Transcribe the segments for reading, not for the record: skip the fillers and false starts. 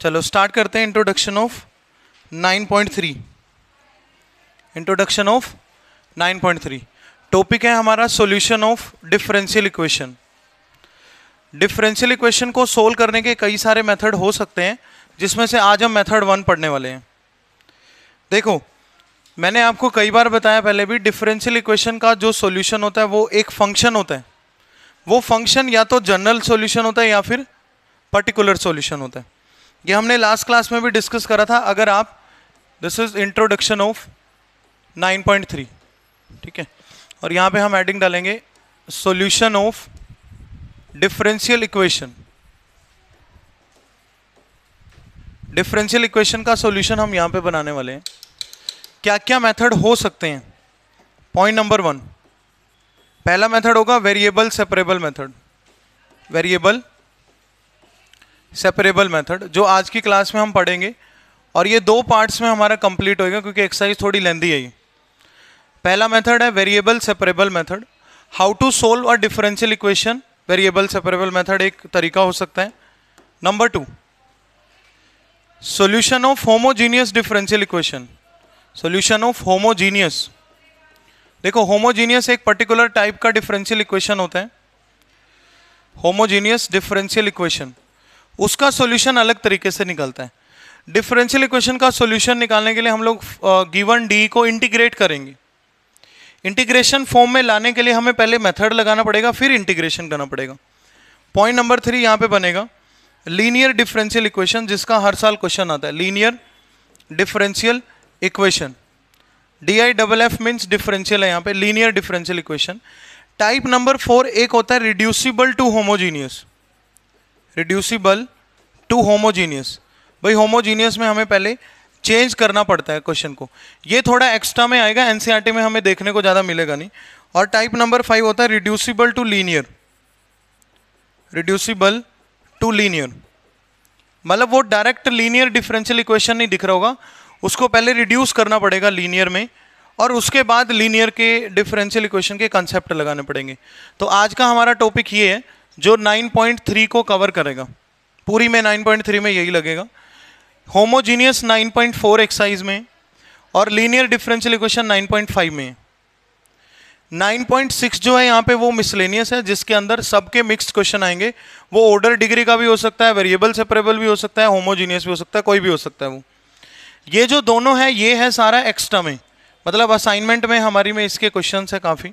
चलो स्टार्ट करते हैं। Introduction of 9.3। Introduction of 9.3 topic है हमारा solution of differential equation. Differential equation को सोल्व करने के कई सारे मेथड हो सकते हैं, जिसमें से आज हम मेथड 1 पढ़ने वाले हैं। देखो, मैंने आपको कई बार बताया पहले भी, डिफरेंशियल इक्वेशन का जो सॉल्यूशन होता है वो एक फंक्शन होता है। वो फंक्शन या तो जनरल सॉल्यूशन होता है या फिर पर्टिकुलर सॉल्यूशन होता है। ये हमने लास्ट क्लास में भी डिस्कस करा था। अगर आप, दिस इज इंट्रोडक्शन ऑफ 9.3, ठीक है। और यहाँ पे हम एडिंग डालेंगे solution of differential equation. Differential equation का सॉल्यूशन हम यहाँ पे बनाने वाले हैं। क्या क्या मेथड हो सकते हैं? पॉइंट नंबर 1, पहला मेथड होगा variable separable method. Variable separable method जो आज की क्लास में हम पढ़ेंगे, और ये 2 पार्ट्स में हमारा कंप्लीट होएगा क्योंकि एक्सरसाइज थोड़ी लेंथी है ये। पहला मेथड है variable separable method. How to solve a differential equation. Variable separable method एक तरीका हो सकता है। Number 2, solution of homogeneous differential equation. Solution of homogeneous, देखो होमोजीनियस एक पर्टिकुलर टाइप का डिफरेंशियल इक्वेशन होता है। होमोजीनियस डिफरेंशियल इक्वेशन, उसका सॉल्यूशन अलग तरीके से निकलता है। डिफरेंशियल इक्वेशन का सॉल्यूशन निकालने के लिए हम लोग गिवन डी को इंटीग्रेट करेंगे। इंटीग्रेशन फॉर्म में लाने के लिए हमें पहले मेथड लगाना पड़ेगा, फिर इंटीग्रेशन करना पड़ेगा। पॉइंट नंबर 3 यहाँ पे बनेगा लीनियर डिफरेंशियल इक्वेशन, जिसका हर साल क्वेश्चन आता है। Linear differential equation, DIFF means differential है यहाँ पे, linear differential equation. Type number 4 एक होता है reducible to homogeneous. Reducible to homogeneous, भाई होमोजीनियस में हमें पहले चेंज करना पड़ता है क्वेश्चन को। ये थोड़ा एक्स्ट्रा में आएगा, NCERT में हमें देखने को ज़्यादा मिलेगा नहीं। और टाइप नंबर 5 होता है reducible to linear. Reducible to linear मतलब वो डायरेक्ट लीनियर डिफरेंशियल इक्वेशन नहीं दिख रहा होगा, उसको पहले रिड्यूस करना पड़ेगा लीनियर में, और उसके बाद लीनियर के डिफरेंशियल इक्वेशन के कंसेप्ट लगाने पड़ेंगे। तो आज का हमारा टॉपिक ये है जो 9.3 को कवर करेगा। पूरी में 9.3 में यही लगेगा। होमोजीनियस 9.4 एक्सरसाइज में, और लीनियर डिफरेंशियल इक्वेशन 9.5 में। 9.6 जो है यहाँ पे वो मिसलेनियस है, जिसके अंदर सबके मिक्स्ड क्वेश्चन आएंगे। वो ऑर्डर डिग्री का भी हो सकता है, वेरिएबल सेपरेबल भी हो सकता है, होमोजीनियस भी हो सकता है, कोई भी हो सकता है वो। ये जो दोनों है ये है सारा एक्स्ट्रा में, मतलब असाइनमेंट में हमारी में इसके क्वेश्चन है काफ़ी।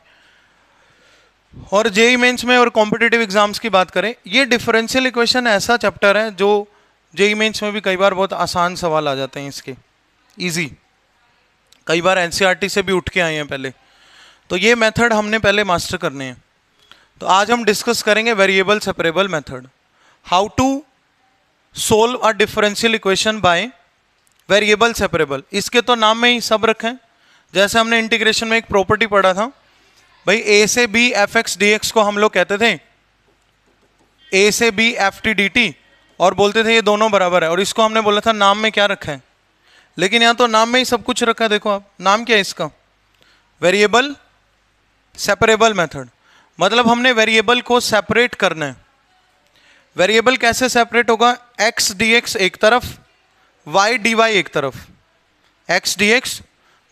और जेईई मेंस में और कॉम्पिटिटिव एग्जाम्स की बात करें, ये डिफरेंशियल इक्वेशन ऐसा चैप्टर है जो जेईई मेंस में भी कई बार बहुत आसान सवाल आ जाते हैं इसके, इजी। कई बार NCERT से भी उठ के आए हैं पहले। तो ये मेथड हमने पहले मास्टर करने हैं। तो आज हम डिस्कस करेंगे variable separable method. How to solve a differential equation by variable separable. इसके तो नाम में ही सब रखें। जैसे हमने इंटीग्रेशन में एक प्रॉपर्टी पढ़ा था, भाई a से b fx dx को हम लोग कहते थे a से b ft dt, और बोलते थे ये दोनों बराबर है। और इसको हमने बोला था नाम में क्या रखा है, लेकिन यहाँ तो नाम में ही सब कुछ रखा है। देखो आप, नाम क्या है इसका, वेरिएबल सेपरेबल मेथड। मतलब हमने वेरिएबल को सेपरेट करना है। वेरिएबल कैसे सेपरेट होगा, x dx एक तरफ, y dy एक तरफ। x dx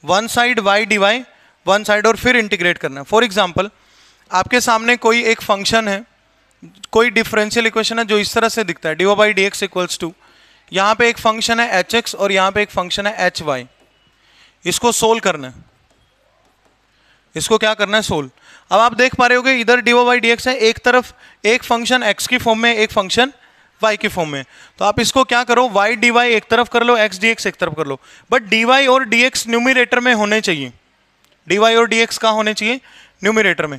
one side, y dy one side, और फिर इंटीग्रेट करना है। फॉर एग्जाम्पल, आपके सामने कोई एक फंक्शन है, कोई डिफरेंशियल इक्वेशन है जो इस तरह से दिखता है, dy by dx equals to, यहाँ पे एक फंक्शन है hx और यहाँ पे एक फंक्शन है hy। इसको सोल्व करना है। इसको क्या करना है, सोल्व। अब आप देख पा रहे होगे इधर dy by dx है, एक तरफ एक फंक्शन x की फॉर्म में, एक फंक्शन y की फॉर्म में। तो आप इसको क्या करो, y dy एक तरफ कर लो, x dx एक तरफ कर लो। बट dy और dx न्यूमरेटर में होने चाहिए। dy और dx कहाँ होने चाहिए, न्यूमरेटर में।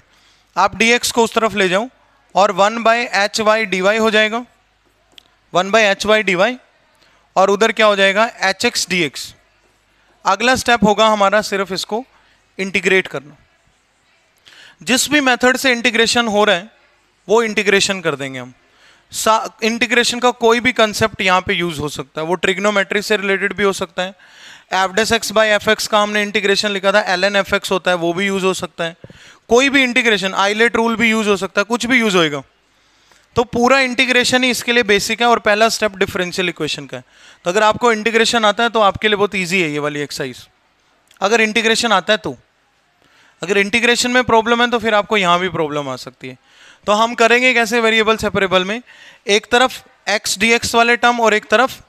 आप dx को उस तरफ ले जाओ और 1/hy dy हो जाएगा, 1/hy dy, और उधर क्या हो जाएगा, hx dx। अगला स्टेप होगा हमारा सिर्फ इसको इंटीग्रेट करना। जिस भी मेथड से इंटीग्रेशन हो रहा है वो इंटीग्रेशन कर देंगे हम। इंटीग्रेशन का कोई भी कंसेप्ट यहाँ पे यूज हो सकता है, वो ट्रिग्नोमेट्री से रिलेटेड भी हो सकता है। f(x/fx) का हमने इंटीग्रेशन लिखा था, ln fx होता है, वो भी यूज हो सकता है। कोई भी इंटीग्रेशन, आइलेट रूल भी यूज हो सकता है, कुछ भी यूज होएगा। तो पूरा इंटीग्रेशन ही इसके लिए बेसिक है और पहला स्टेप डिफरेंशियल इक्वेशन का है। तो अगर आपको इंटीग्रेशन आता है तो आपके लिए बहुत ईजी है ये वाली एक्सरसाइज, अगर इंटीग्रेशन आता है तो। अगर इंटीग्रेशन में प्रॉब्लम है तो फिर आपको यहाँ भी प्रॉब्लम आ सकती है। तो हम करेंगे कैसे वेरिएबल सेपरेबल में, एक तरफ x dx वाले टर्म और एक तरफ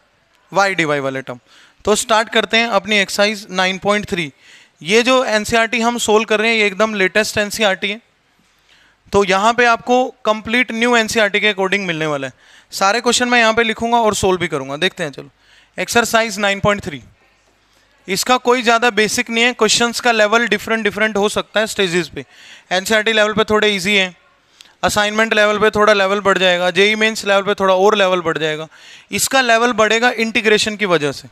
y dy वाले टर्म। तो स्टार्ट करते हैं अपनी एक्सरसाइज 9.3। ये जो एनसीईआरटी हम सोल्व कर रहे हैं ये एकदम लेटेस्ट एनसीईआरटी है, तो यहाँ पे आपको कंप्लीट न्यू एनसीईआरटी के अकॉर्डिंग मिलने वाला है। सारे क्वेश्चन मैं यहाँ पे लिखूंगा और सोल्व भी करूंगा। देखते हैं चलो एक्सरसाइज 9.3। इसका कोई ज़्यादा बेसिक नहीं है, क्वेश्चंस का लेवल डिफरेंट हो सकता है स्टेजेस पे। एनसीईआरटी लेवल पे थोड़े इजी है, असाइनमेंट लेवल पे थोड़ा लेवल बढ़ जाएगा, जेईई मेंस लेवल पे थोड़ा और लेवल बढ़ जाएगा। इसका लेवल बढ़ेगा इंटीग्रेशन की वजह से।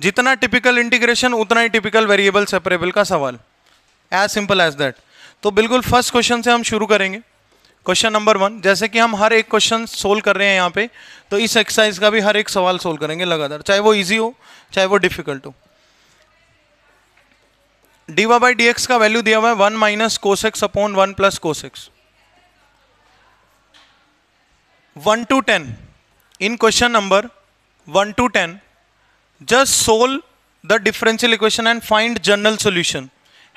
जितना टिपिकल इंटीग्रेशन उतना ही टिपिकल वेरिएबल सेपरेबल का सवाल, एज सिंपल एज दैट। तो बिल्कुल फर्स्ट क्वेश्चन से हम शुरू करेंगे, क्वेश्चन नंबर 1। जैसे कि हम हर एक क्वेश्चन सोल्व कर रहे हैं यहाँ पे, तो इस एक्सरसाइज का भी हर एक सवाल सोल्व करेंगे लगातार, चाहे वो इजी हो चाहे वो डिफिकल्ट हो। dy बाई डी एक्स का वैल्यू दिया हुआ है 1 minus cos x upon 1 plus cos x. 1 to 10 in question number 1 to 10 just solve the differential equation and find general solution।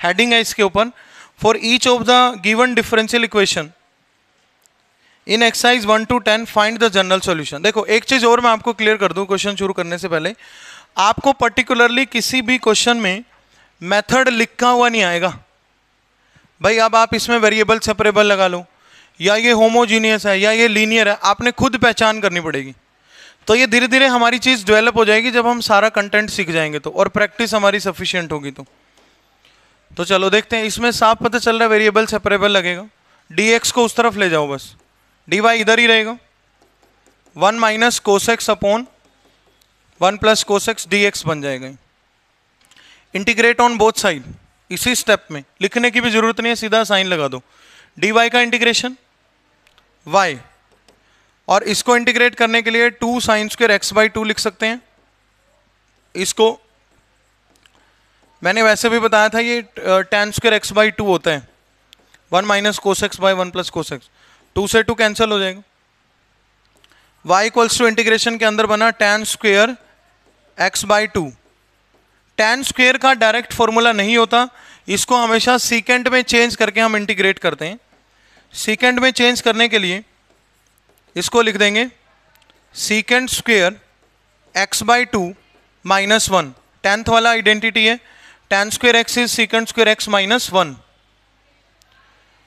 Heading है इसके ऊपर, for each of the given differential equation in exercise 1 to 10 find the general solution। देखो एक चीज और मैं आपको clear कर दूं क्वेश्चन शुरू करने से पहले, आपको पर्टिकुलरली किसी भी क्वेश्चन में मेथड लिखा हुआ नहीं आएगा भाई। अब आप इसमें वेरिएबल सेपरेबल लगा लो, या ये होमोजीनियस है या ये लीनियर है, आपने खुद पहचान करनी पड़ेगी। तो ये धीरे धीरे हमारी चीज़ डेवलप हो जाएगी जब हम सारा कंटेंट सीख जाएंगे तो, और प्रैक्टिस हमारी सफिशिएंट होगी तो चलो देखते हैं। इसमें साफ पता चल रहा है वेरिएबल सेपरेबल लगेगा। dx को उस तरफ ले जाओ बस, dy इधर ही रहेगा, 1 minus cos x upon 1 plus cos x dx बन जाएगा। इंटीग्रेट ऑन बोथ साइड, इसी स्टेप में लिखने की भी जरूरत नहीं है, सीधा साइन लगा दो। dy का इंटीग्रेशन y, और इसको इंटीग्रेट करने के लिए 2 साइन स्क्वायर एक्स बाई 2 लिख सकते हैं। इसको मैंने वैसे भी बताया था, ये tan स्क्वायर एक्स बाई 2 होता है, 1 minus cos x by 1 plus cos x, 2 से 2 कैंसिल हो जाएगा। y इक्वल्स टू इंटीग्रेशन के अंदर बना tan square X by 2। tan square का डायरेक्ट फॉर्मूला नहीं होता, इसको हमेशा सीकेंड में चेंज करके हम इंटीग्रेट करते हैं। सीकेंड में चेंज करने के लिए इसको लिख देंगे secant square X by 2 minus 1, 10th वाला आइडेंटिटी है, tan square X is secant square X minus 1।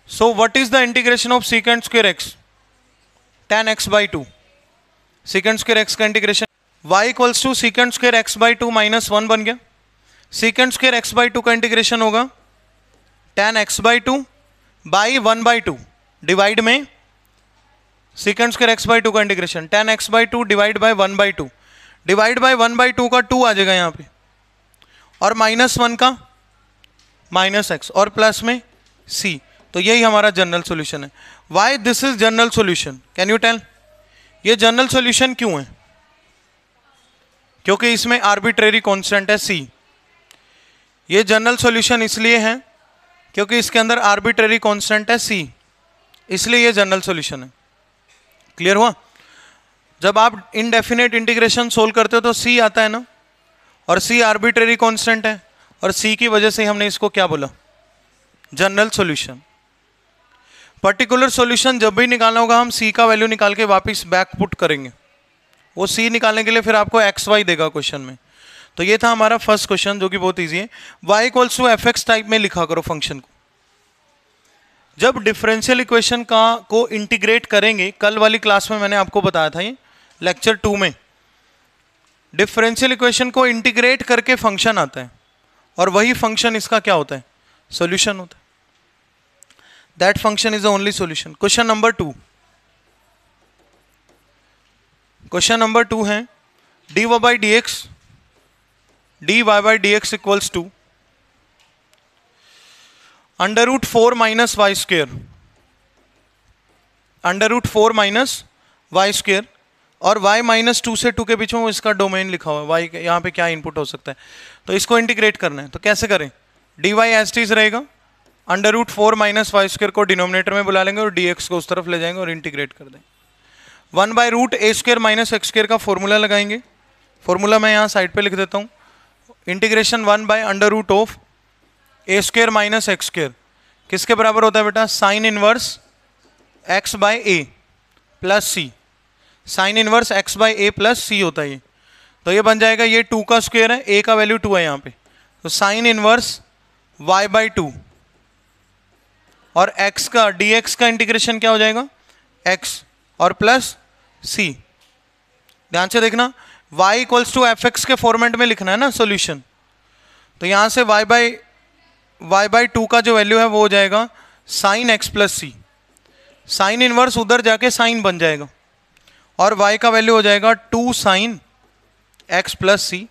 So what is the integration of secant square X? tan x by 2, secant square X का integration y equals to secant square X by 2 minus 1 बन गया। सीकेंड square X by 2 का integration होगा tan x by 2 by 1 by 2 divide में सीकेंड square X by 2 का integration tan x by 2 divide by 1 by 2, divide by 1 by 2 का 2 आ जाएगा यहाँ पे, और माइनस 1 का माइनस एक्स, और प्लस में c। तो यही हमारा जनरल सॉल्यूशन है। Why this is general solution, can you tell? ये जनरल सॉल्यूशन क्यों है? क्योंकि इसमें आर्बिट्रेरी कांस्टेंट है c। ये जनरल सॉल्यूशन इसलिए है क्योंकि इसके अंदर आर्बिट्रेरी कांस्टेंट है c, इसलिए ये जनरल सॉल्यूशन है। क्लियर हुआ? जब आप इनडेफिनेट इंटीग्रेशन सोल्व करते हो तो c आता है ना, और c आर्बिट्रेरी कांस्टेंट है, और c की वजह से हमने इसको क्या बोला? General solution. पर्टिकुलर सॉल्यूशन जब भी निकालना होगा हम c का वैल्यू निकाल के वापस बैक पुट करेंगे। वो c निकालने के लिए फिर आपको xy देगा क्वेश्चन में। तो ये था हमारा फर्स्ट क्वेश्चन जो कि बहुत इजी है। y equals to f x type में लिखा करो फंक्शन को। जब डिफरेंशियल इक्वेशन को इंटीग्रेट करेंगे, कल वाली क्लास में मैंने आपको बताया था, ये लेक्चर 2 में डिफरेंशियल इक्वेशन को इंटीग्रेट करके फंक्शन आता है, और वही फंक्शन इसका क्या होता है? सॉल्यूशन होता है। That function is the only solution. Question number 2, question number 2 है dy by d x, dy by d x equals to under root 4 minus y square, under root 4 minus y square, और y minus 2 से 2 के बीच में वो इसका domain लिखा हुआ है, y यहाँ पे क्या इनपुट हो सकता है, तो इसको इंटीग्रेट करना है। तो कैसे करें? dy एज टीज रहेगा, √4 माइनस वाई स्क्वायर को डिनोमिनेटर में बुला लेंगे और dx को उस तरफ ले जाएंगे और इंटीग्रेट कर देंगे। 1/√a² माइनस x² का फॉर्मूला लगाएंगे। फॉर्मूला मैं यहाँ साइड पे लिख देता हूँ। इंटीग्रेशन 1/√a² माइनस x² किसके बराबर होता है बेटा? साइन इनवर्स x/a प्लस सी। साइन इनवर्स x/a प्लस सी होता है ये। तो ये बन जाएगा, ये 2 का स्क्वायर है, a का वैल्यू 2 है यहाँ पे, तो साइन इनवर्स y/2 और x का dx का इंटीग्रेशन क्या हो जाएगा? x और प्लस c। ध्यान से देखना, y इक्वल्स टू fx के फॉर्मेट में लिखना है ना सॉल्यूशन। तो यहां से y/2 का जो वैल्यू है वो हो जाएगा साइन x प्लस सी। साइन इनवर्स उधर जाके साइन बन जाएगा और y का वैल्यू हो जाएगा 2 साइन x प्लस सी।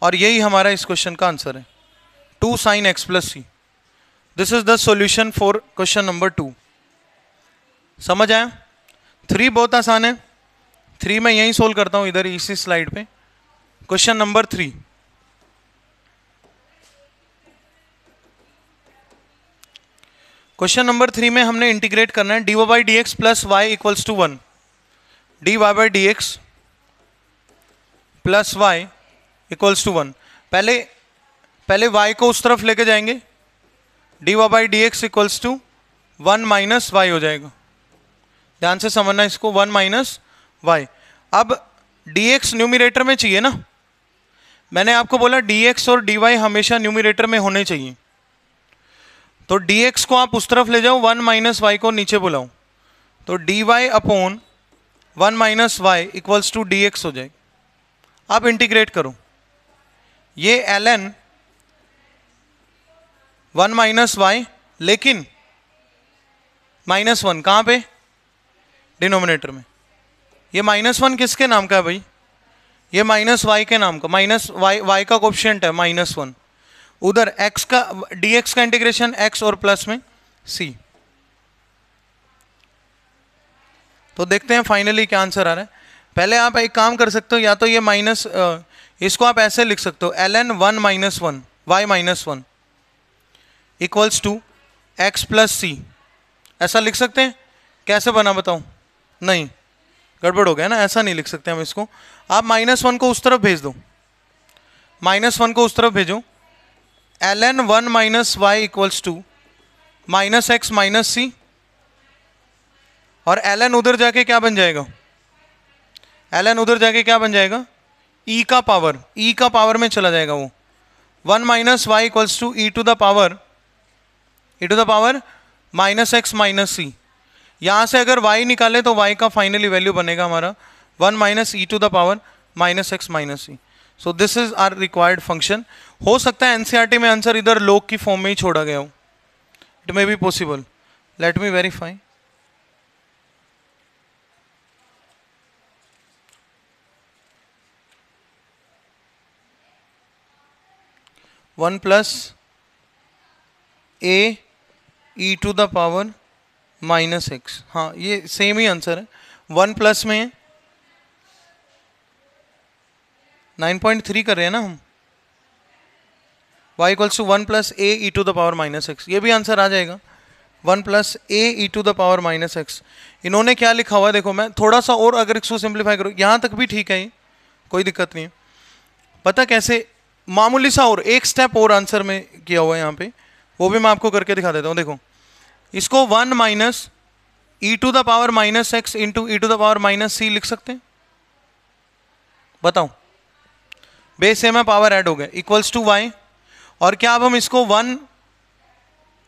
और यही हमारा इस क्वेश्चन का आंसर है, 2 sine x plus c. This is the solution for question number 2। समझ आया? 3 बहुत आसान है। 3 मैं यहीं सोल्व करता हूं, इधर इसी स्लाइड पे। क्वेश्चन नंबर 3, क्वेश्चन नंबर 3 में हमने इंटीग्रेट करना है dy/dx plus y equals to 1। dy/dx plus y equals to 1। पहले y को उस तरफ लेके जाएंगे, dy/dx equals to 1 minus Y हो जाएगा। ध्यान से समझना इसको, 1 माइनस वाई। अब dx न्यूमरेटर में चाहिए ना, मैंने आपको बोला dx और dy हमेशा न्यूमरेटर में होने चाहिए। तो dx को आप उस तरफ ले जाओ, 1 माइनस वाई को नीचे बुलाओ, तो dy upon 1 minus Y equals to dx हो जाएगा। आप इंटीग्रेट करो, ये ln 1 माइनस वाई, लेकिन -1 कहाँ पे? डिनोमिनेटर में। ये -1 किसके नाम का है भाई? ये माइनस वाई के नाम का, माइनस वाई का कोएफिशिएंट है -1। उधर x का dx का इंटीग्रेशन x और प्लस में c। तो देखते हैं फाइनली क्या आंसर आ रहा है। पहले आप एक काम कर सकते हो, या तो ये माइनस, इसको आप ऐसे लिख सकते हो, ln 1 minus 1 y minus 1 equals to x plus C. ऐसा लिख सकते हैं? कैसे बना बताऊं? नहीं, गड़बड़ हो गया ना, ऐसा नहीं लिख सकते हम इसको। आप -1 को उस तरफ भेज दो, -1 को उस तरफ भेजो, ln 1 minus Y equals to -x minus C, और ln उधर जाके क्या बन जाएगा? ln उधर जाके क्या बन जाएगा? e का पावर में चला जाएगा वो। 1 minus Y equals to e to the power -x minus C. यहां से अगर y निकाले तो y का फाइनली वैल्यू बनेगा हमारा 1 minus e to the power -x minus c. So this is our required function. हो सकता है एनसीईआरटी में आंसर इधर log की फॉर्म में ही छोड़ा गया हो, it may be possible. Let me verify. One plus a e to the power -x, हाँ ये सेम ही आंसर है। 1 प्लस में 9.3 कर रहे हैं ना हम, y equals to 1 plus a e to the power -x, ये भी आंसर आ जाएगा। 1 plus a e to the power -x। इन्होंने क्या लिखा हुआ है देखो, मैं थोड़ा सा और अगर इसको सिंप्लीफाई करूँ, यहाँ तक भी ठीक है, ये कोई दिक्कत नहीं है। पता कैसे? मामूली सा और एक स्टेप और आंसर में किया हुआ है यहाँ पे, वो भी मैं आपको करके दिखा देता हूँ। देखो, इसको 1 minus E to the power -x into E to the power -c लिख सकते हैं? बताओ, बेस में पावर ऐड हो गया, इक्वल्स टू y। और क्या अब हम इसको 1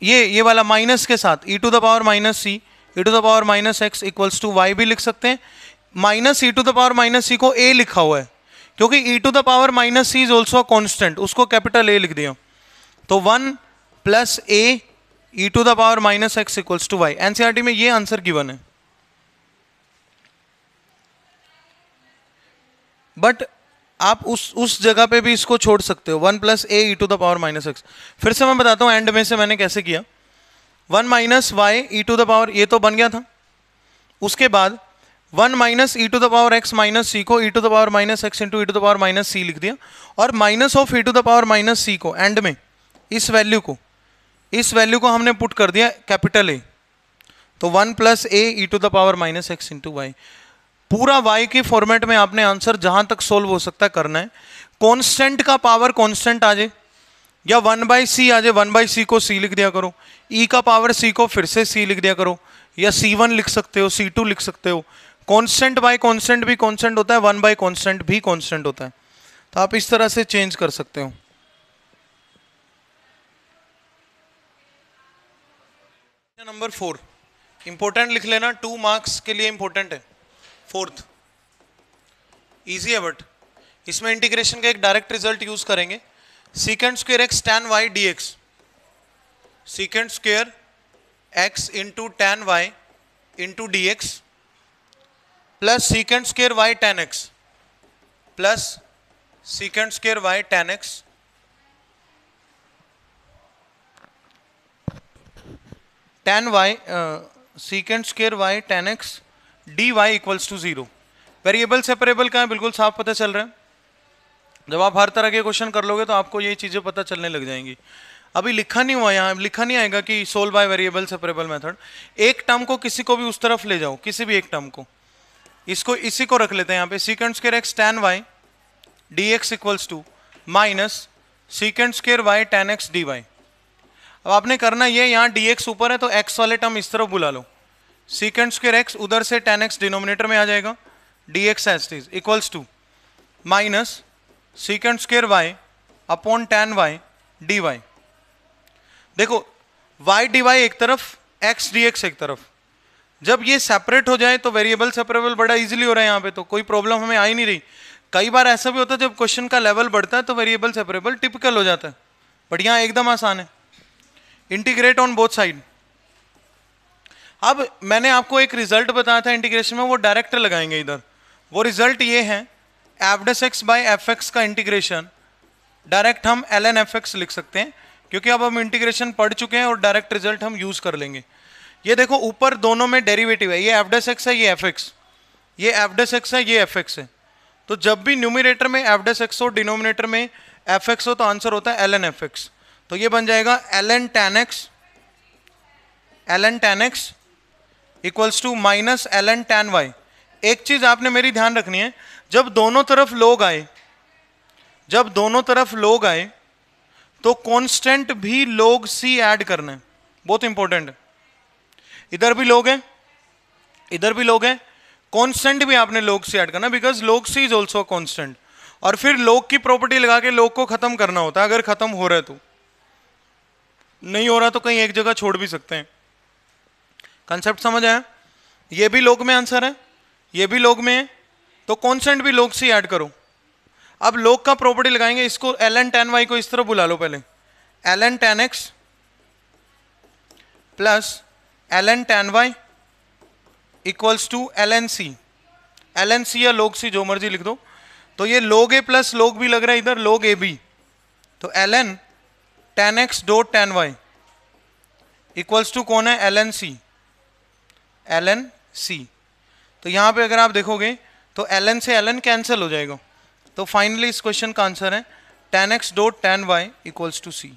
ये वाला माइनस के साथ e to the power -c e to the power -x equals to y भी लिख सकते हैं। Minus e to the power -c को a लिखा हुआ है, क्योंकि e to the power -c is also a constant, उसको कैपिटल A लिख दिया। तो 1 plus a e to the power -x equals to y। NCERT में ये आंसर गिवन है। बट आप उस जगह पे भी इसको छोड़ सकते हो, 1 plus a e to the power -x। फिर से मैं बताता हूँ एंड में से मैंने कैसे किया। 1 minus Y E to the power, ये तो बन गया था। उसके बाद 1 minus E to the power x minus C को E to the power -x into E to the power -c लिख दिया, और minus of E to the power -c को एंड में इस वैल्यू को इस वैल्यू को हमने पुट कर दिया कैपिटल ए, तो 1 plus a e to the power minus x into y. पूरा y के फॉर्मेट में आपने आंसर जहां तक सोल्व हो सकता है करना है। कांस्टेंट का पावर कांस्टेंट आ जाए या 1/c आ जाए, 1/c को c लिख दिया करो, e का पावर c को फिर से c लिख दिया करो, या c1 लिख सकते हो, c2 लिख सकते हो। कांस्टेंट बाय कांस्टेंट भी कांस्टेंट होता है, 1 बाय कांस्टेंट भी कांस्टेंट होता है, तो आप इस तरह से चेंज कर सकते हो। नंबर 4 इंपॉर्टेंट लिख लेना, 2 मार्क्स के लिए इंपॉर्टेंट है। फोर्थ इजी है, बट इसमें इंटीग्रेशन का एक डायरेक्ट रिजल्ट यूज करेंगे। Secant square x tan y d x, secant square x into tan y into d x plus secant square y tan x plus secant square y tan x tan y secant square y tan x d y equals to 0। Variable separable का है, बिल्कुल साफ पता चल रहा है। जब आप हर तरह के क्वेश्चन कर लोगे तो आपको ये चीजें पता चलने लग जाएंगी। अभी लिखा नहीं हुआ, यहाँ लिखा नहीं आएगा कि solve bye variable separable method. एक टर्म को किसी को भी उस तरफ ले जाओ, किसी भी एक टर्म को, इसको इसी को रख लेते हैं यहाँ पे, secant square x tan y d x equals to minus secant square y tan x d y. अब आपने करना ये, यहाँ डी एक्स ऊपर है तो एक्स वाले टर्म इस तरफ बुला लो, सीकेंड स्क्वायर एक्स उधर से टैन एक्स डिनोमिनेटर में आ जाएगा, d x as it is equals to minus secant square y upon tan y d y. देखो वाई डी वाई एक तरफ, एक्स डी एक्स एक तरफ। जब ये सेपरेट हो जाए तो वेरिएबल सेपरेबल बड़ा इजीली हो रहा है, यहाँ पे तो कोई प्रॉब्लम हमें आ ही नहीं रही। कई बार ऐसा भी होता है जब क्वेश्चन का लेवल बढ़ता है तो वेरिएबल सेपरेबल टिपिकल हो जाता है, बट यहाँ एकदम आसान है। Integrate on both side. अब मैंने आपको एक रिजल्ट बताया था इंटीग्रेशन में, वो डायरेक्ट लगाएंगे इधर। वो रिजल्ट ये है, f dash x by F x का इंटीग्रेशन डायरेक्ट हम एल एन एफ एक्स लिख सकते हैं, क्योंकि अब हम इंटीग्रेशन पढ़ चुके हैं और डायरेक्ट रिजल्ट हम यूज कर लेंगे। ये देखो ऊपर दोनों में डेरिवेटिव है, ये एफ डेस एक्स है, ये एफ एक्स, ये एफ डेस एक्स है, ये एफ एक्स है। तो जब भी न्यूमिनेटर में एफ डेस एक्स हो, डिनोमिनेटर में एफ एक्स हो, तो आंसर होता है एल एन एफ एक्स। तो ये बन जाएगा l N tan x equals to minus l N tan y. एक चीज आपने मेरी ध्यान रखनी है, जब दोनों तरफ लोग आए, जब दोनों तरफ लोग आए तो कांस्टेंट भी लोग सी ऐड करना है, बहुत इंपॉर्टेंट है। इधर भी लोग हैं, इधर भी लोग हैं, कांस्टेंट भी आपने लोग सी ऐड करना, बिकॉज लोग सी इज ऑल्सो कांस्टेंट। और फिर लोग की प्रॉपर्टी लगा के लोग को खत्म करना होता है, अगर खत्म हो रहा है तो, नहीं हो रहा तो कहीं एक जगह छोड़ भी सकते हैं। कंसेप्ट समझ आया? ये भी लोग में आंसर है, ये भी लोग में है, तो कांस्टेंट भी लोग सी ऐड करो। अब लोग का प्रॉपर्टी लगाएंगे, इसको एल एन टैन वाई को इस तरह बुला लो पहले, l N tan x plus l N tan Y equals to l N C. L N c या लोग सी जो मर्जी लिख दो। तो ये लोग ए प्लस लोग भी लग रहा है इधर, लोग ए बी, तो L N tan x dot tan Y equals to कौन है, L N C, L N C. तो यहां पे अगर आप देखोगे तो एल एन से एल एन कैंसिल हो जाएगा, तो फाइनली इस क्वेश्चन का आंसर है tan x dot tan Y equals to C.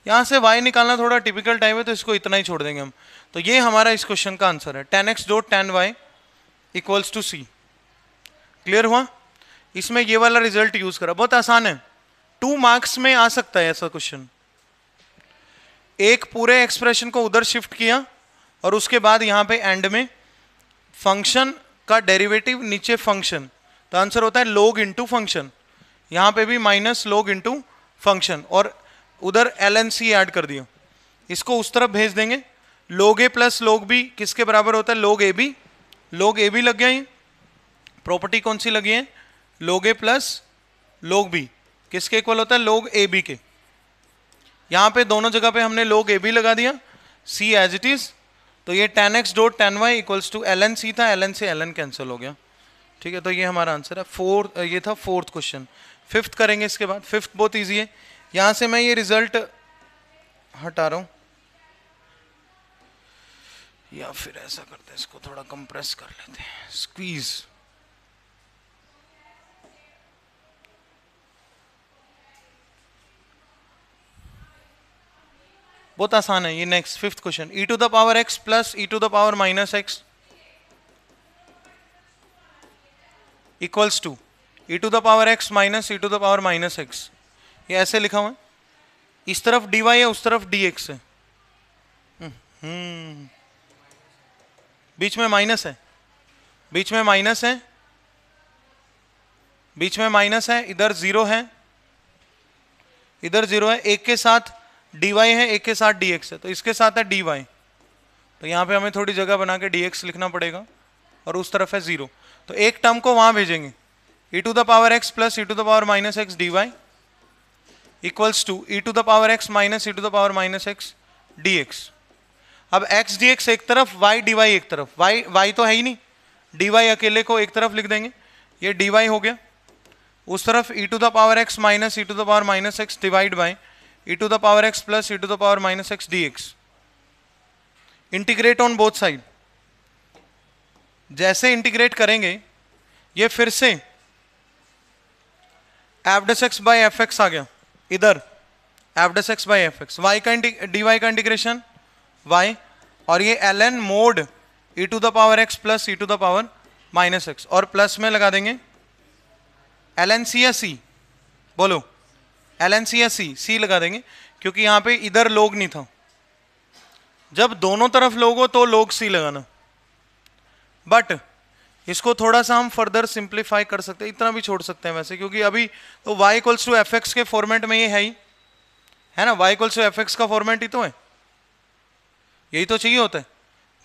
यहां से y निकालना थोड़ा टिपिकल टाइप है, तो इसको इतना ही छोड़ देंगे हम। तो ये हमारा इस क्वेश्चन का आंसर है, tan x dot tan Y equals to c. Clear हुआ? इसमें ये वाला रिजल्ट यूज करा, बहुत आसान है, 2 मार्क्स में आ सकता है ऐसा क्वेश्चन। एक पूरे एक्सप्रेशन को उधर शिफ्ट किया और उसके बाद यहां पे एंड में फंक्शन का डेरिवेटिव, नीचे फंक्शन, तो आंसर होता है लोग इंटू फंक्शन। यहां पे भी माइनस लोग इंटू फंक्शन, और उधर एल एन सी ऐड कर दिया, इसको उस तरफ भेज देंगे। लोग ए प्लस लोग बी किसके बराबर होता है, लोग ए बी। लोग ए बी लग गया, ये प्रॉपर्टी कौन सी लगी है, लोग ए प्लस लोग बी किसके इक्वल होता है, लोग ए बी के। यहां पे दोनों जगह पे हमने लोग ए बी लगा दिया, सी एज इट इज। तो ये tan x dot tan Y equals to l N c था, एल एन से एल एन कैंसिल हो गया। ठीक है, तो ये हमारा आंसर है। ये था फोर्थ क्वेश्चन। फिफ्थ करेंगे इसके बाद। फिफ्थ बहुत ईजी है, यहां से मैं ये रिजल्ट हटा रहा हूं, या फिर ऐसा करते हैं, इसको थोड़ा कंप्रेस कर लेते हैं, स्क्वीज। बहुत आसान है ये। Next 5th question, e to the power x plus e to the power minus x equals to e to the power x minus e to the power minus x. ये ऐसे लिखा हुआ है, इस तरफ dy है उस तरफ dx है, बीच में माइनस है, बीच में माइनस है, बीच में माइनस है, इधर जीरो है, इधर जीरो है, एक के साथ dy है एक के साथ dx है, तो इसके साथ है dy, तो यहाँ पे हमें थोड़ी जगह बना के dx लिखना पड़ेगा, और उस तरफ है जीरो, तो एक टर्म को वहां भेजेंगे, e to the power x plus e to the power minus x dy equals to e to the power x minus e to the power minus x dx। अब x dx एक तरफ, y dy एक तरफ, y तो है ही नहीं, dy अकेले को एक तरफ लिख देंगे, ये dy हो गया, उस तरफ e to the power x minus e to the power minus X divide by e to the power x plus e to the power minus x dx। Integrate on both side, जैसे integrate करेंगे ये फिर से F dash X by F X आ गया, इधर F dash X by F X, Y का dy का इंटीग्रेशन y, और ये ln mod e to the power x plus e to the power minus x, और प्लस में लगा देंगे ln c या c, बोलो ln c या c लगा देंगे, क्योंकि यहां पे इधर लोग नहीं था, जब दोनों तरफ लोग हो तो लोग c लगाना, बट इसको थोड़ा सा हम फर्दर सिंप्लीफाई कर सकते हैं, इतना भी छोड़ सकते हैं वैसे, क्योंकि अभी तो y equals to f x के फॉर्मेट में ये है ही, है ना, y equals to f x का फॉर्मेट ही तो है, यही तो चाहिए होता है,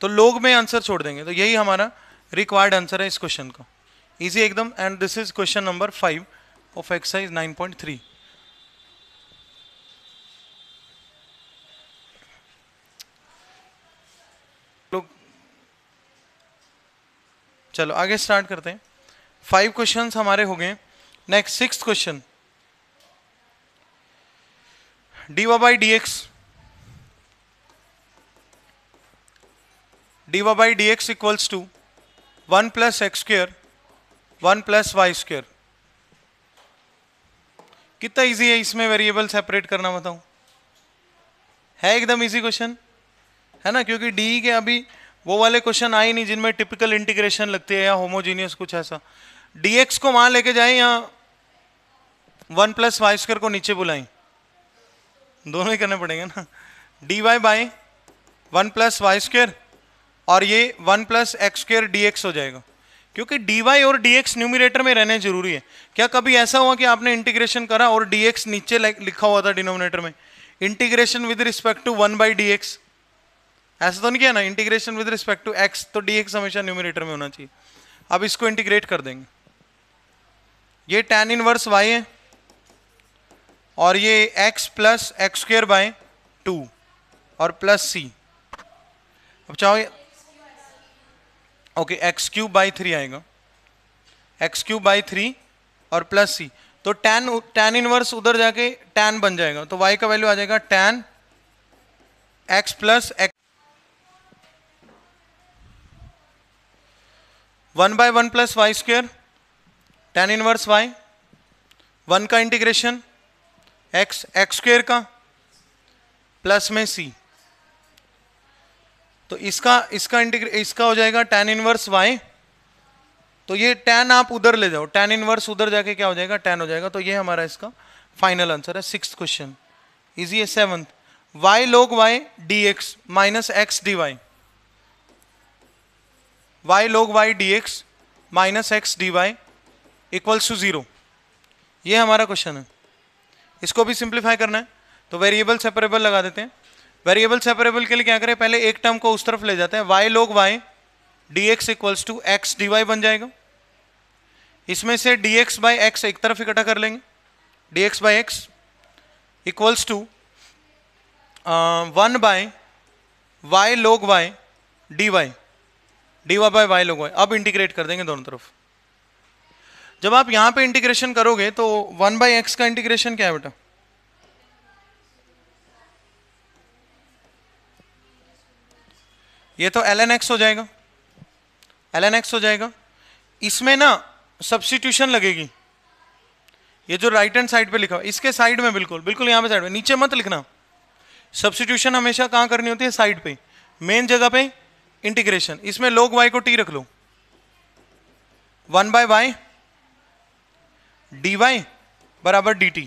तो लोग में आंसर छोड़ देंगे, तो यही हमारा रिक्वायर्ड आंसर है इस क्वेश्चन का, इजी एकदम। And this is question number 5 of exercise 9.3। चलो आगे स्टार्ट करते हैं, 5 क्वेश्चंस हमारे हो गए। Next 6th question, dy by dx, dy by dx equals to 1 plus x square 1 plus y square. कितना इजी है इसमें वेरिएबल सेपरेट करना, बताऊं, है एकदम इजी क्वेश्चन, है ना, क्योंकि डी के अभी वो वाले क्वेश्चन आए नहीं जिनमें टिपिकल इंटीग्रेशन लगती है या होमोजीनियस कुछ ऐसा। dx को वहां लेके जाए या 1 प्लस वाई स्क्वायर को नीचे बुलाएं, दोनों ही करने पड़ेंगे ना, dy by 1 plus y square, और ये 1 प्लस एक्स स्क्वायर dx हो जाएगा, क्योंकि dy और dx न्यूमरेटर में रहने जरूरी है। क्या कभी ऐसा हुआ कि आपने इंटीग्रेशन करा और dx नीचे लिखा हुआ था डिनोमिनेटर में, integration with respect to 1 by dx, ऐसा तो नहीं किया ना, integration with respect to x, तो dx हमेशा न्यूमरेटर में होना चाहिए। अब इसको इंटीग्रेट कर देंगे, ये tan इनवर्स y है, और ये x plus X square by 2 और प्लस c, अब चाहो ओके एक्स क्यूब बाई 3 आएगा, एक्स क्यूब बाई 3 और प्लस c, तो tan इनवर्स उधर जाके tan बन जाएगा, तो y का वैल्यू आ जाएगा tan x plus x 1 by 1 plus y square tan inverse y, 1 का इंटीग्रेशन x एक्स स्क्वेयर का प्लस में c, तो इसका हो जाएगा tan इनवर्स y, तो ये tan आप उधर ले जाओ, tan इनवर्स उधर जाके क्या हो जाएगा, tan हो जाएगा, तो ये हमारा इसका फाइनल आंसर है। 6th क्वेश्चन इजी है। 7th, y log y dx minus x dy, y log y dx minus x dy equals to 0, ये हमारा क्वेश्चन है। इसको भी सिंप्लीफाई करना है, तो वेरिएबल सेपरेबल लगा देते हैं। वेरिएबल सेपरेबल के लिए क्या करें, पहले एक टर्म को उस तरफ ले जाते हैं, y log y dx equals to x dy बन जाएगा, इसमें से dx बाई एक्स एक तरफ इकट्ठा कर लेंगे, dx by x equals to 1 by y log y dy by y log y। अब इंटीग्रेट कर देंगे दोनों तरफ। जब आप यहां पे इंटीग्रेशन करोगे तो 1 बाई एक्स का इंटीग्रेशन क्या है बेटा, ये तो ln x हो जाएगा, ln x हो जाएगा। इसमें ना सब्स्टिट्यूशन लगेगी, ये जो राइट हैंड साइड पे लिखा हुआ इसके साइड में, बिल्कुल बिल्कुल यहां पे साइड में, नीचे मत लिखना, सब्स्टिट्यूशन हमेशा कहां करनी होती है? साइड पे, मेन जगह पे इंटीग्रेशन। इसमें log y को t रख लो, 1 बाय वाई dy बराबर dt।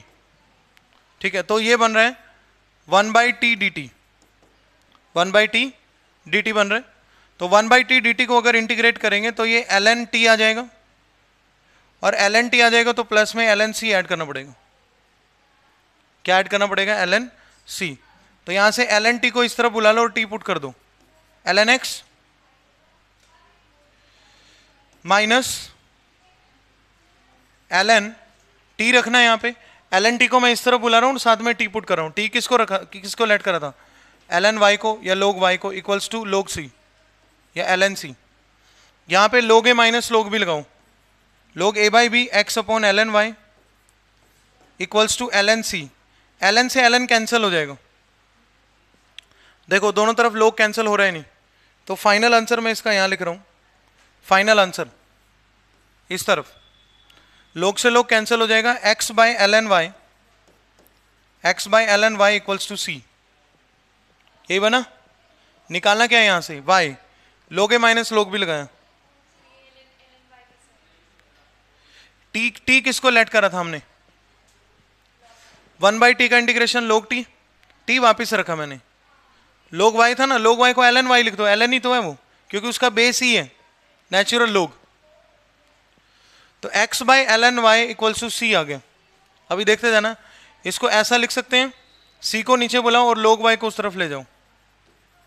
ठीक है, तो ये बन रहा है 1 by T D T, 1 by T D T बन रहा है। तो 1 बाई टी डी टी को अगर इंटीग्रेट करेंगे तो ये ln t आ जाएगा, और ln t आ जाएगा तो प्लस में ln c ऐड करना पड़ेगा। क्या ऐड करना पड़ेगा? ln c। तो यहां से ln t को इस तरफ बुला लो और t पुट कर दो, ln x minus ln t रखना है यहाँ पे, ln t को मैं इस तरफ बुला रहा हूँ, साथ में t पुट कर रहा हूँ। t किसको रखा, किसको लेट करा था? ln y को या log y को, इक्वल्स टू log c या ln c। यहाँ पे log a minus log b लगाओ, log a by b x upon ln y equals to ln c। ln से ln कैंसिल हो जाएगा, देखो दोनों तरफ log कैंसिल हो रहा है नहीं, तो फाइनल आंसर मैं इसका यहाँ लिख रहा हूँ, फाइनल आंसर इस तरफ log से log कैंसिल हो जाएगा, x by ln y, x by ln y equals to c। यही बना। निकालना क्या है यहां से? y, log a minus log b लगाया, t किसको लेट करा था हमने? 1 बाई टी का इंटीग्रेशन log t, t वापिस रखा मैंने, log y था ना, log y को ln y लिख दो, ln ही तो है वो, क्योंकि उसका बेस ही है नेचुरल log। तो x by ln y equals to c आ गया। अभी देखते जाना, इसको ऐसा लिख सकते हैं, c को नीचे बुलाओ और log y को उस तरफ ले जाओ,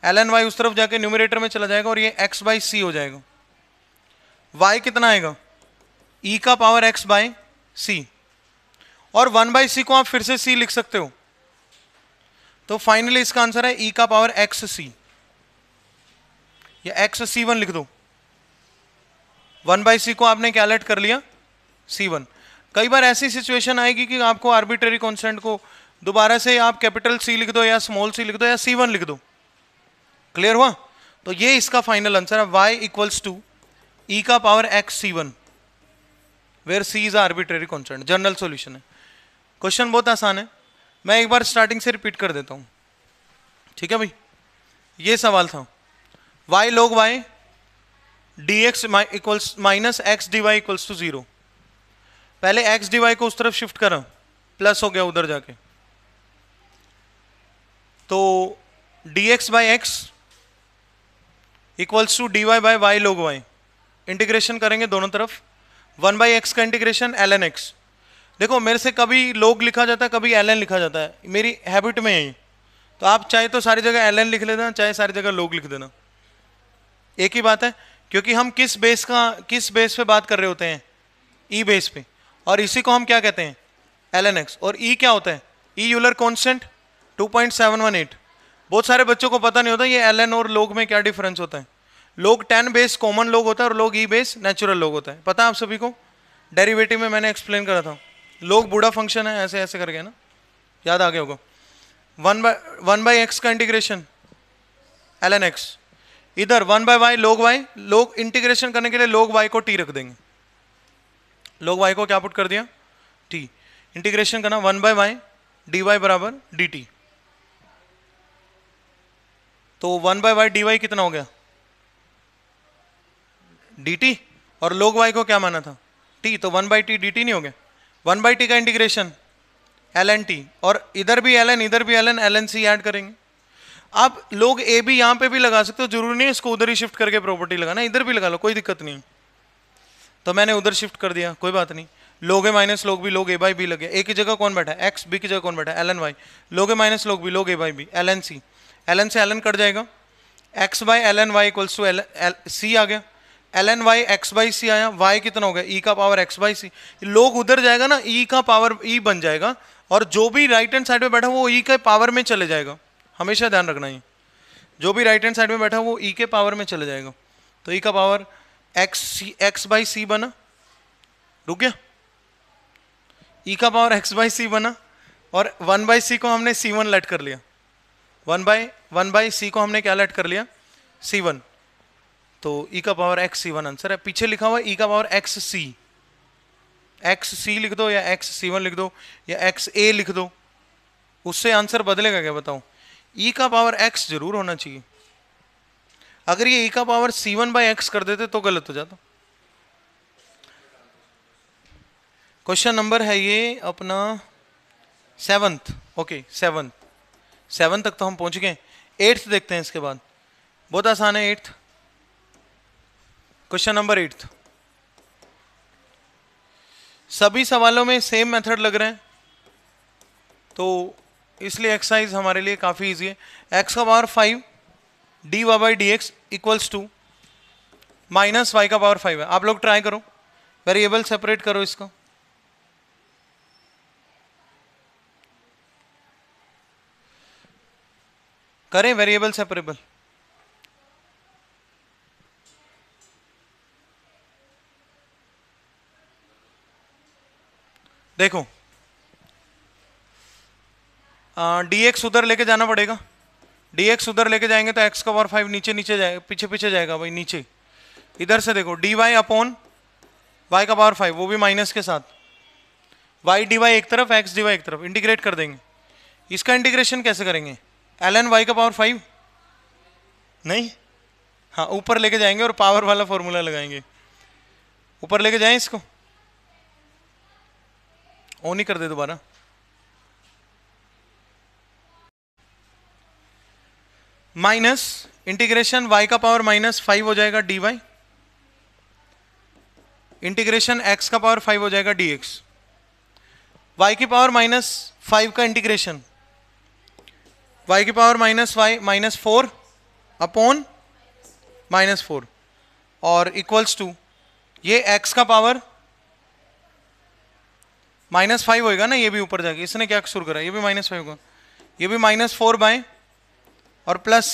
ln y उस तरफ जाके न्यूमरेटर में चला जाएगा और ये x बाई c हो जाएगा। y कितना आएगा? e का पावर x बाई c, और 1 बाई c को आप फिर से c लिख सकते हो, तो फाइनली इसका आंसर है e का पावर x c, या x c1 लिख दो। 1 बाई c को आपने क्या लेट कर लिया? c1। कई बार ऐसी सिचुएशन आएगी कि आपको आर्बिट्रेरी कांस्टेंट को दोबारा से आप कैपिटल C लिख दो या स्मॉल c लिख दो या c1 लिख दो। क्लियर हुआ? तो ये इसका फाइनल आंसर है, y इक्वल्स टू e का power x c1, where c is arbitrary constant. General solution है। क्वेश्चन बहुत आसान है, मैं एक बार स्टार्टिंग से रिपीट कर देता हूं। ठीक है भाई, ये सवाल था y log y dx equals minus x d y equals to 0। पहले एक्स डी वाई को उस तरफ शिफ्ट करा, प्लस हो गया उधर जाके, तो dx by x equals to d y by y log y. Integration करेंगे दोनों तरफ, 1 बाई एक्स का इंटीग्रेशन ln x। देखो मेरे से कभी log लिखा जाता है, कभी ln लिखा जाता है, मेरी हैबिट में है, तो आप चाहे तो सारी जगह ln लिख लेना, चाहे सारी जगह log लिख देना, एक ही बात है। क्योंकि हम किस बेस पे बात कर रहे होते हैं? ई बेस पे, और इसी को हम क्या कहते हैं? ln x। और ई क्या होता है? ई यूलर कांस्टेंट 2.718। बहुत सारे बच्चों को पता नहीं होता ये ln और log में क्या डिफरेंस होता है। log 10 बेस कॉमन log होता है और log ई बेस नेचुरल log होता है, पता है आप सभी को? डेरिवेटिव में मैंने एक्सप्लेन करा था। log बूढ़ा फंक्शन है, ऐसे ऐसे करके ना, याद आ गया होगा। 1 बाई एक्स का इंटीग्रेशन ln x, इधर 1 by y log y, log integration करने के लिए log y को t रख देंगे, log y को क्या पुट कर दिया? t। इंटीग्रेशन करना 1 बाई वाई डी वाई बराबर डी टी, तो 1 बाई वाई डी वाई कितना हो गया? डी टी, और log y को क्या माना था? t, तो 1 बाई टी डी टी नहीं हो गया? 1 बाई टी का इंटीग्रेशन ln t, और इधर भी ln इधर भी ln c ऐड करेंगे। आप लोग ए भी यहां पे भी लगा सकते हो, जरूरी नहीं इसको उधर ही शिफ्ट करके प्रॉपर्टी लगाना, इधर भी लगा लो, कोई दिक्कत नहीं। तो मैंने उधर शिफ्ट कर दिया, कोई बात नहीं। log a minus log b, log a by b लगे, ए की जगह कौन बैठा है? x, b की जगह कौन बैठा है? ln y। log a minus log b, log a by बी, ln c, ln से ln कट जाएगा, x by ln y equals to c आ गया, ln y x by c आया, y कितना हो गया? e का पावर x बाई c। लोग उधर जाएगा ना, e का पावर e बन जाएगा, और जो भी राइट हैंड साइड में बैठा वो e के पावर में चले जाएगा। हमेशा ध्यान रखना है, जो भी राइट हैंड साइड में बैठा वो e के पावर में चले जाएगा। तो e का पावर x बाई सी बना, रुक गया, e का पावर x बाई सी बना, और 1 बाई सी को हमने c1 लेट कर लिया, 1 बाई सी को हमने क्या लेट कर लिया? c1। तो e का पावर x c1 आंसर है। पीछे लिखा हुआ e का पावर x c लिख दो, या x c1 लिख दो, या x a लिख दो, उससे आंसर बदलेगा क्या बताओ? ई का पावर एक्स जरूर होना चाहिए। अगर ये ई का पावर c1 बाई एक्स कर देते तो गलत हो जाता। क्वेश्चन नंबर है ये अपना 7th। ओके 7 तक तो हम पहुंच गए। 8th देखते हैं इसके बाद, बहुत आसान है 8th। क्वेश्चन नंबर 8th, सभी सवालों में सेम मेथड लग रहे हैं तो इसलिए एक्सरसाइज हमारे लिए काफी इजी है। एक्स का power 5 dy by d x equals to minus y का पावर 5 है। आप लोग ट्राई करो, वेरिएबल सेपरेट करो इसको। करें वेरिएबल सेपरेबल। देखो dx उधर लेके जाना पड़ेगा। dx उधर लेके जाएंगे तो x का पावर 5 नीचे नीचे जाएगा, पीछे पीछे जाएगा भाई नीचे। इधर से देखो dy अपॉन y का पावर 5, वो भी माइनस के साथ। y dy एक तरफ, x dy एक तरफ, इंटीग्रेट कर देंगे। इसका इंटीग्रेशन कैसे करेंगे? ln y का पावर 5 नहीं, हाँ ऊपर लेके जाएंगे और पावर वाला फॉर्मूला लगाएंगे। ऊपर लेके जाएं इसको, ऑन ही कर दे दोबारा। माइनस इंटीग्रेशन y का पावर माइनस 5 हो जाएगा dy, इंटीग्रेशन x का पावर 5 हो जाएगा dx। y की पावर माइनस 5 का इंटीग्रेशन y की power minus 5 minus 4 upon minus 4 और इक्वल्स टू ये x का पावर माइनस 5 होएगा ना, ये भी ऊपर जाके इसने क्या कसूर करा, ये भी माइनस 5 होगा, ये भी माइनस 4 बाय और प्लस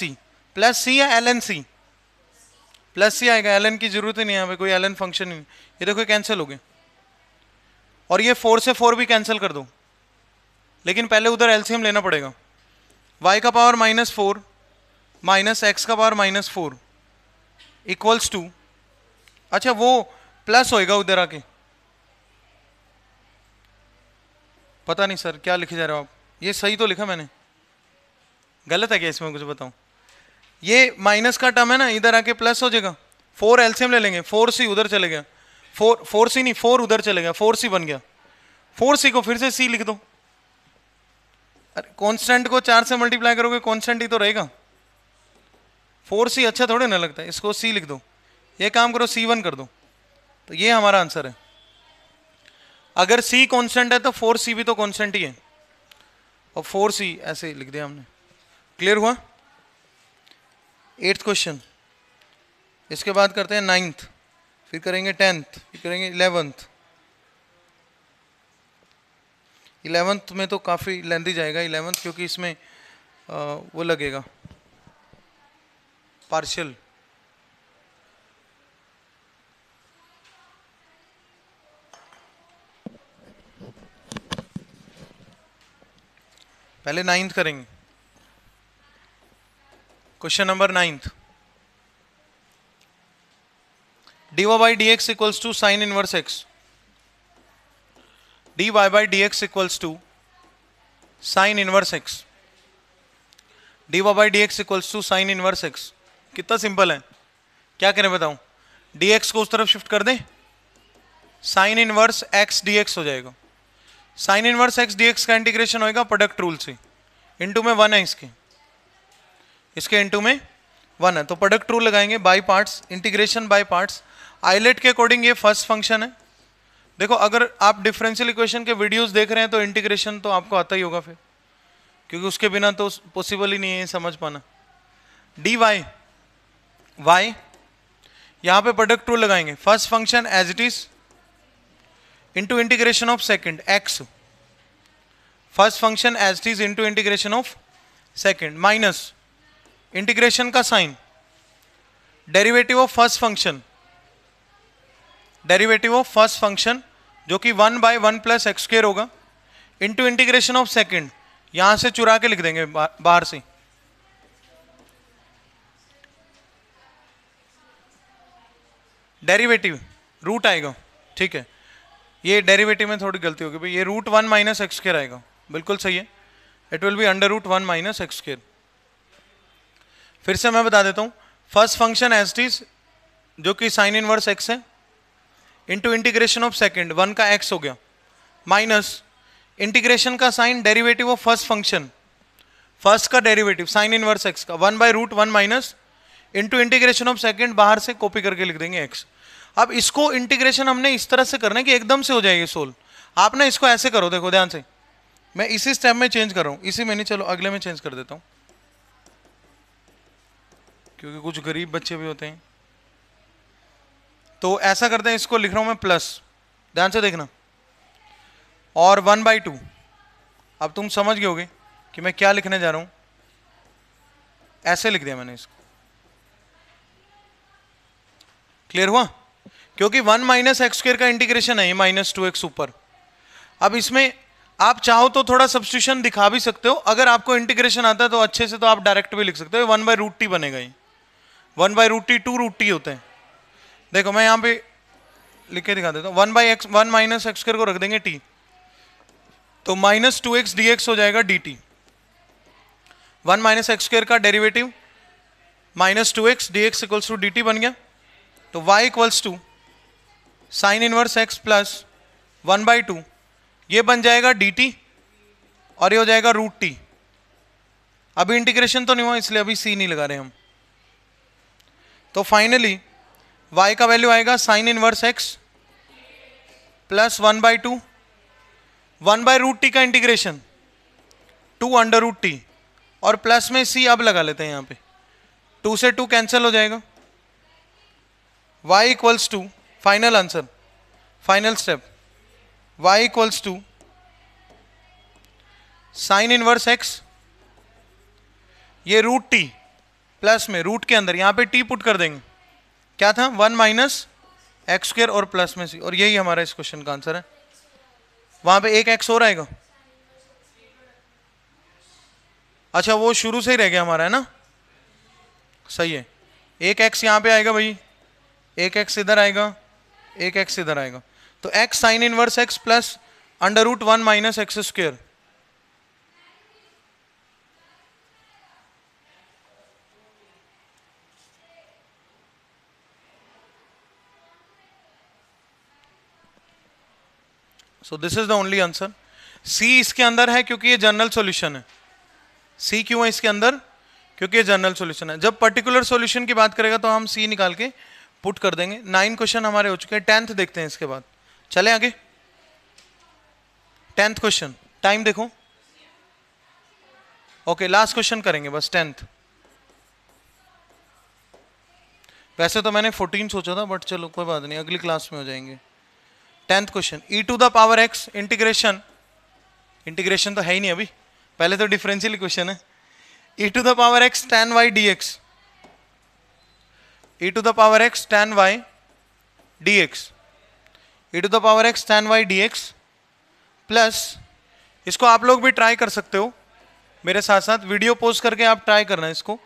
सी या एल एन सी, प्लस सी आएगा, एल एन की जरूरत ही नहीं है, कोई एल एन फंक्शन नहीं। ये देखो कैंसिल हो गए और ये 4 से 4 भी कैंसिल कर दो, लेकिन पहले उधर एलसीएम लेना पड़ेगा। y का पावर माइनस 4 माइनस एक्स का पावर माइनस 4 इक्वल्स टू, अच्छा वो प्लस होएगा उधर आके, पता नहीं सर क्या लिखे जा रहे हो आप, ये सही तो लिखा मैंने, गलत है क्या इसमें कुछ बताऊं? ये माइनस का टर्म है ना, इधर आके प्लस हो जाएगा। 4 एलसीएम ले लेंगे, 4c उधर चले गया, 4c नहीं 4 उधर चले गया, 4c बन गया। 4c को फिर से c लिख दो। अरे कांस्टेंट को 4 से मल्टीप्लाई करोगे कांस्टेंट ही तो रहेगा। 4c अच्छा थोड़े ना लगता है, इसको c लिख दो। ये काम करो c1 कर दो, तो ये हमारा आंसर है। अगर c कांस्टेंट है तो 4c भी तो कांस्टेंट ही है, और 4c ऐसे लिख दिया हमने। क्लियर हुआ? 8th question. इसके बाद करते हैं 9th, फिर करेंगे 10th, फिर करेंगे 11th। 11th में तो काफ़ी लेंथी जाएगा 11th, क्योंकि इसमें वो लगेगा पार्शियल। पहले 9th करेंगे। Question number 9th, dy by dx equals to sine inverse x, dy by dx equals to sine inverse x, dy by dx equals to sine inverse x। कितना simple है, क्या करें बताऊं? dx को उस तरफ शिफ्ट कर दें, साइन इनवर्स x dx हो जाएगा। साइन इनवर्स x dx का इंटीग्रेशन होएगा प्रोडक्ट रूल से, इनटू में 1 है इसके इनटू में 1 है, तो प्रोडक्ट रूल लगाएंगे by parts, integration by parts. ILATE के अकॉर्डिंग ये फर्स्ट फंक्शन है। देखो अगर आप डिफरेंशियल इक्वेशन के वीडियोस देख रहे हैं तो इंटीग्रेशन तो आपको आता ही होगा फिर, क्योंकि उसके बिना तो पॉसिबल ही नहीं है समझ पाना। dy y, यहाँ पे प्रोडक्ट रूल लगाएंगे, first function as it is into integration of second x, first function as it is into integration of second minus integration का sign, derivative of first function, derivative of first function जो कि 1 by 1 plus X square होगा, into integration of second, यहां से चुरा के लिख देंगे बाहर से, डेरिवेटिव रूट आएगा। ठीक है, ये डेरिवेटिव में थोड़ी गलती होगी भाई, ये रूट 1 माइनस एक्स स्क्वायर आएगा, बिल्कुल सही है। It will be under root 1 minus x square. फिर से मैं बता देता हूं, first function as it is जो कि साइन इनवर्स एक्स है, इंटू इंटीग्रेशन ऑफ सेकेंड, 1 का एक्स हो गया, माइनस इंटीग्रेशन का sign derivative of first function, first का डेरिवेटिव साइन इनवर्स एक्स का 1/√1 minus into integration of second, बाहर से कॉपी करके लिख देंगे एक्स। अब इसको इंटीग्रेशन हमने इस तरह से करना है कि एकदम से हो जाएगी सोल्व। आप ना इसको ऐसे करो, देखो ध्यान से, मैं इसी स्टेप में चेंज कर रहा हूं, इसी में नहीं, चलो अगले में चेंज कर देता हूं, क्योंकि कुछ गरीब बच्चे भी होते हैं। तो ऐसा करते हैं, इसको लिख रहा हूं मैं प्लस, ध्यान से देखना, और 1/2। अब तुम समझ गए होगे कि मैं क्या लिखने जा रहा हूं, ऐसे लिख दिया मैंने इसको। क्लियर हुआ? क्योंकि 1 माइनस एक्स स्क्वायर का इंटीग्रेशन है, -2x ऊपर। अब इसमें आप चाहो तो थोड़ा सब्स्टिट्यूशन दिखा भी सकते हो, अगर आपको इंटीग्रेशन आता है तो अच्छे से, तो आप डायरेक्ट भी लिख सकते हो, 1/√t बनेगा, ये 1/√t 2√t होते हैं। देखो मैं यहां पे लिख के दिखा देता हूं, 1 माइनस एक्स स्क्वायर को रख देंगे t, तो -2x dx हो जाएगा dt। 1 माइनस एक्स स्क्वायर का derivative -2x dx equals to dt बन गया। तो y equals to sine inverse x plus 1/2, ये बन जाएगा dt, और ये हो जाएगा √t। अभी इंटीग्रेशन तो नहीं हुआ, इसलिए अभी c नहीं लगा रहे हम। तो फाइनली y का वैल्यू आएगा sign inverse x plus 1/2, 1/√t का इंटीग्रेशन 2√t, और प्लस में c अब लगा लेते हैं यहां पे, 2 से 2 कैंसिल हो जाएगा। y equals to, final answer, final step, y equals to sine inverse x, ये √t प्लस में रूट के अंदर यहां पे t पुट कर देंगे, क्या था 1 माइनस एक्स स्क्वायर और प्लस में c, और यही हमारा इस क्वेश्चन का आंसर है। वहां पे एक x और आएगा, अच्छा वो शुरू से ही रह गया हमारा, है ना, सही है। एक x यहां पे आएगा भाई, एक x इधर आएगा, एक x इधर आएगा, तो x sign inverse x plus √1 minus x square. So this is the only answer. c इसके अंदर है क्योंकि ये जनरल सॉल्यूशन है। c क्यों है इसके अंदर? क्योंकि ये जनरल सॉल्यूशन है। जब पर्टिकुलर सॉल्यूशन की बात करेगा तो हम c निकाल के पुट कर देंगे। 9 क्वेश्चन हमारे हो चुके हैं, 10th देखते हैं इसके बाद, चले आगे। 10th क्वेश्चन, टाइम देखो, ओके लास्ट क्वेश्चन करेंगे बस 10th। वैसे तो मैंने 14 सोचा था, बट चलो कोई बात नहीं, अगली क्लास में हो जाएंगे। 10th question, e⁻x integration, integration तो है ही नहीं अभी, पहले तो डिफरेंशियल इक्वेशन है। e⁻x tan y dx, e⁻x tan y dx, e⁻x tan y dx plus, इसको आप लोग भी ट्राई कर सकते हो मेरे साथ साथ, वीडियो पोस्ट करके आप ट्राई करना इसको,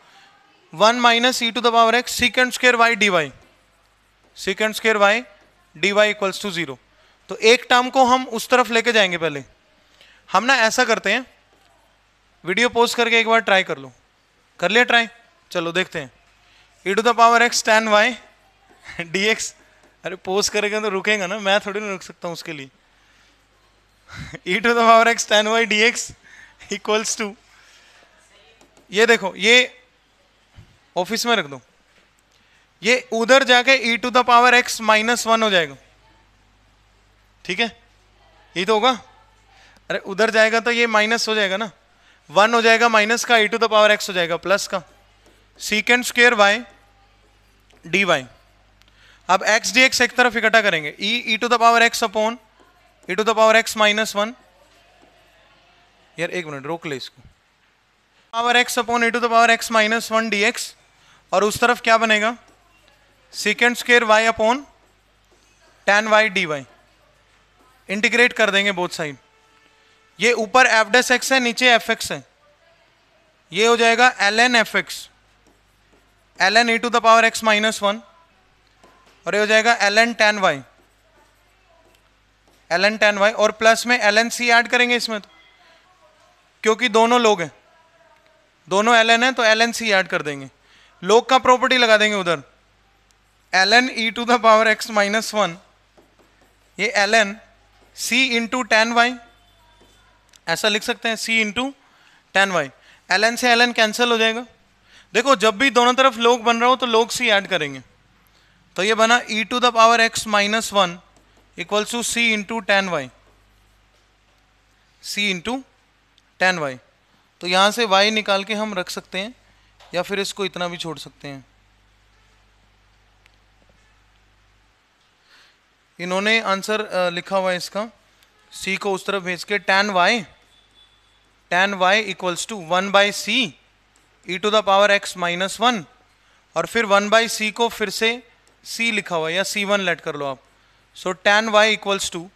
1 minus e⁻x second square y dy, second square y dy equals to 0। तो एक टर्म को हम उस तरफ लेके जाएंगे। पहले हम ना ऐसा करते हैं, वीडियो पोस्ट करके एक बार ट्राई कर लो, कर लिया ट्राई, चलो देखते हैं। e⁻x tan y dx, अरे पोस्ट करेगा तो रुकेगा ना, मैं थोड़ी ना रुक सकता हूँ उसके लिए। e⁻x tan y dx equals to, ये देखो, ये ऑफिस में रख दो, ये उधर जाके e⁻x -1 हो जाएगा, ठीक है, ये तो होगा। अरे उधर जाएगा तो ये माइनस हो जाएगा ना, 1 हो जाएगा माइनस का, e⁻x हो जाएगा प्लस का, सेकेंड स्क्वायर y dy। अब x dx एक तरफ इकट्ठा करेंगे, e⁻x अपॉन e⁻x -1, यार एक मिनट रोक ले इसको, x अपॉन e⁻x -1 dx, और उस तरफ क्या बनेगा, second square y upon tan y dy। Integrate कर देंगे बोथ साइड, ये ऊपर f' है, नीचे fx है, ये हो जाएगा ln fx, ln e⁻x -1, और ये हो जाएगा ln tan y, ln tan y, और प्लस में ln c ऐड करेंगे इसमें, तो क्योंकि दोनों लोग हैं, दोनों ln है तो ln c ऐड कर देंगे। log का प्रॉपर्टी लगा देंगे उधर, ln e to the power x minus 1, ये ln c into tan y, ऐसा लिख सकते हैं, c into tan y. ln से ln कैंसिल हो जाएगा। देखो जब भी दोनों तरफ log बन रहा हो तो log c ऐड करेंगे, तो ये बना e to the power x minus 1 equals to c into tan y, c into tan y. तो यहां से y निकाल के हम रख सकते हैं, या फिर इसको इतना भी छोड़ सकते हैं। इन्होंने आंसर लिखा हुआ है इसका, c को उस तरफ भेज के tan Y equals to 1 by c e to the power x minus 1, और फिर 1 बाई सी को फिर से c लिखा हुआ है, या c1 लेट कर लो आप। So tan Y equals to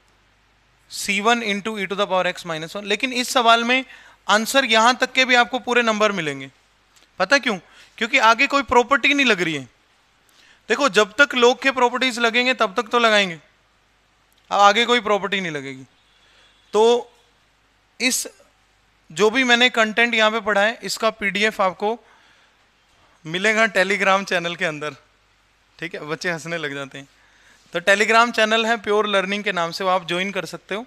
c1 into E to the power x minus 1। लेकिन इस सवाल में आंसर यहां तक के भी आपको पूरे नंबर मिलेंगे। पता क्यों? क्योंकि आगे कोई प्रॉपर्टी नहीं लग रही है। देखो जब तक log के प्रॉपर्टीज लगेंगे तब तक तो लगाएंगे, अब आगे कोई प्रॉपर्टी नहीं लगेगी। तो इस जो भी मैंने कंटेंट यहाँ पे पढ़ा है इसका पीडीएफ आपको मिलेगा टेलीग्राम चैनल के अंदर, ठीक है? बच्चे हंसने लग जाते हैं। तो टेलीग्राम चैनल है प्योर लर्निंग के नाम से, वो आप ज्वाइन कर सकते हो,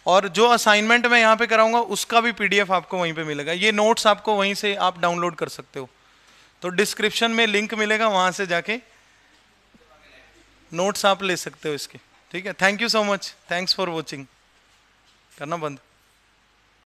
और जो असाइनमेंट मैं यहाँ पे कराऊंगा उसका भी पीडीएफ आपको वहीं पे मिलेगा। ये नोट्स आपको वहीं से आप डाउनलोड कर सकते हो, तो डिस्क्रिप्शन में लिंक मिलेगा, वहाँ से जाके नोट्स आप ले सकते हो इसके, ठीक है? Thank you so much, thanks for watching. करना बंद।